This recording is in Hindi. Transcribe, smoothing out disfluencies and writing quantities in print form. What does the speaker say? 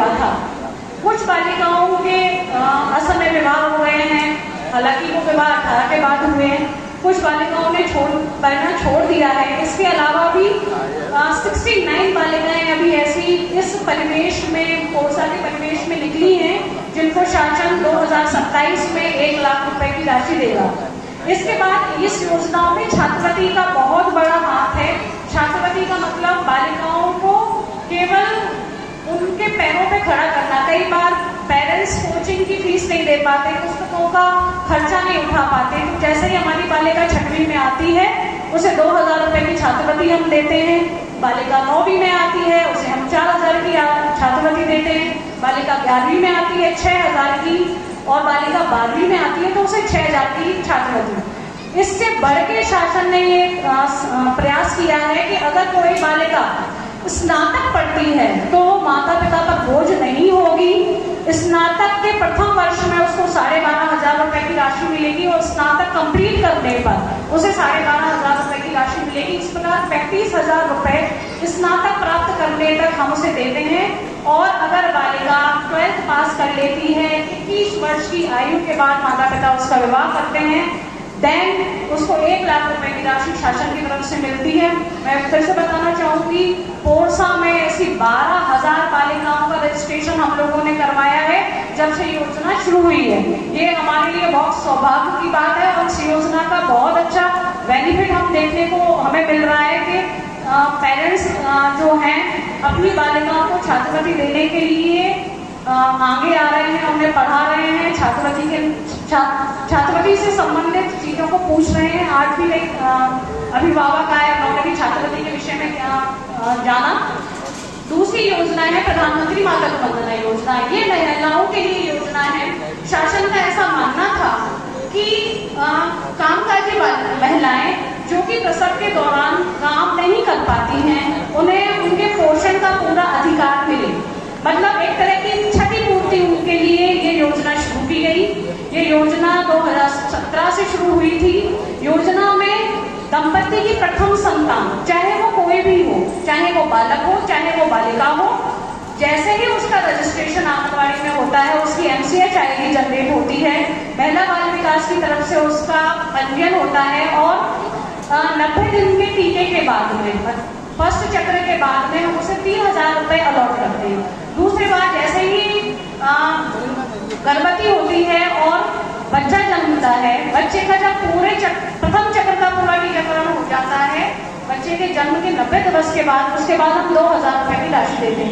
हुआ था। कुछ बालिकाओं के असमय विवाह हो गए हैं, हालांकि वो विवाह 18 के बाद हुए हैं। कुछ बालिकाओं ने पढ़ना छोड़ दिया है। इसके अलावा भी 69 बालिकाएं अभी ऐसी इस परिवेश में, पोरसा के परिवेश में निकली हैं जिनको शासन 2027 में 1 लाख रुपए की राशि देगा। इसके बाद इस योजनाओं में छात्रवृत्ति का बहुत बड़ा हाथ है। छात्रवृत्ति का मतलब बालिकाओं को केवल उनके पैरों पे खड़ा करना। कई बार पेरेंट्स कोचिंग की फीस नहीं दे पाते, पुस्तकों का खर्चा नहीं उठा पाते, तो जैसे ही हमारी बालिका 6वीं में आती है उसे 2000 रुपए की छात्रवृत्ति हम देते हैं। बालिका 9वीं में आती है उसे हम 4000 की छात्रवृत्ति देते हैं। बालिका 11वीं में आती है 6000 की, और बालिका 12वीं में आती है तो उसे 6000 की छात्रवृत्ति। इससे बढ़ के शासन ने ये प्रयास किया है कि अगर कोई बालिका स्नातक पढ़ती है तो माता पिता पर बोझ नहीं होगी। स्नातक के प्रथम वर्ष में उसको 12,500 रुपए की राशि मिलेगी और स्नातक कंप्लीट करने पर उसे 12,500 रुपए की राशि मिलेगी। इस प्रकार 35,000 रुपए स्नातक प्राप्त करने तक हम उसे देते हैं। और अगर बालिका 12th पास कर लेती है, 21 वर्ष की आयु के बाद माता पिता उसका विवाह करते हैं, देन उसको 1 लाख रुपए की राशि शासन की तरफ से मिलती है। मैं फिर से बताना चाहूंगी, पोरसा में ऐसी 12,000 बालिकाओं का रजिस्ट्रेशन हम लोगों ने करवाया है जब से योजना शुरू हुई है। ये हमारे लिए बहुत सौभाग्य की बात है और इस योजना का बहुत अच्छा बेनिफिट हम देखने को हमें मिल रहा है कि पेरेंट्स जो हैं अपनी बालिकाओं को छात्रवृत्ति देने के लिए आगे आ रहे हैं, उन्हें पढ़ा रहे हैं, छात्रवृत्ति से संबंधित चीजों को पूछ रहे हैं। आज भी एक अभिभावक आए, उन्होंने भी छात्रवृत्ति के विषय में क्या जाना। दूसरी योजना है प्रधानमंत्री मातृ वंदना योजना। ये महिलाओं के लिए योजना है। शासन का ऐसा मानना था कि कामकाजी महिलाएं जो कि प्रसव के दौरान काम नहीं कर पाती हैं, उन्हें उनके पोषण का पूरा अधिकार मिले, मतलब एक तरह की क्षतिपूर्ति उनके लिए ये योजना शुरू की गई। ये योजना 2017 से शुरू हुई थी। योजना में दंपति की प्रथम संतान, चाहे वो कोई भी हो, चाहे वो बालक हो चाहे वो बालिका हो, जैसे ही उसका रजिस्ट्रेशन आंगनबाड़ी में होता है, उसकी MCH ID जनरेट होती है, महिला बाल विकास की तरफ से उसका पंजीयन होता है और 90 दिन के टीके के बाद में, फर्स्ट चक्र के बाद में हम उसे 3000 रुपए अलॉट करते हैं। दूसरी बात, जैसे ही गर्भवती होती है और बच्चा जन्मता है, बच्चे का जब प्रथम चक्र का पूरा टीकाकरण हो जाता है, बच्चे के जन्म के 90 दिवस के बाद, उसके बाद हम 2000 रुपए की राशि देते हैं।